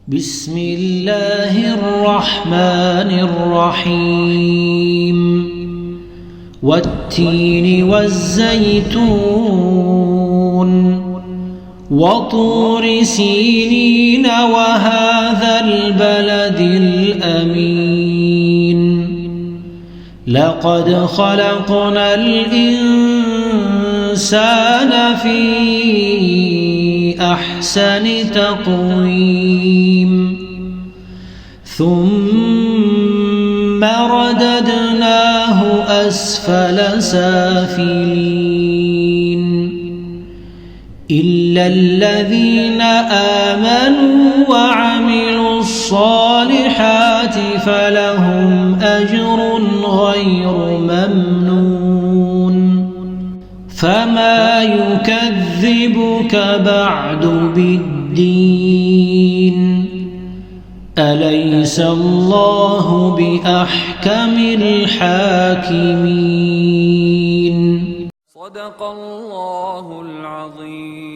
بسم الله الرحمن الرحيم والتين والزيتون وطور سينين وهذا البلد الأمين لقد خلقنا الإنسان في أحسن تقويم ثم رددناه أسفل سافلين إلا الذين آمنوا وعملوا الصالحات فلهم أجر غير ممنون فما يكذبك بعد بالدين أليس الله بأحكم الحاكمين صدق الله العظيم.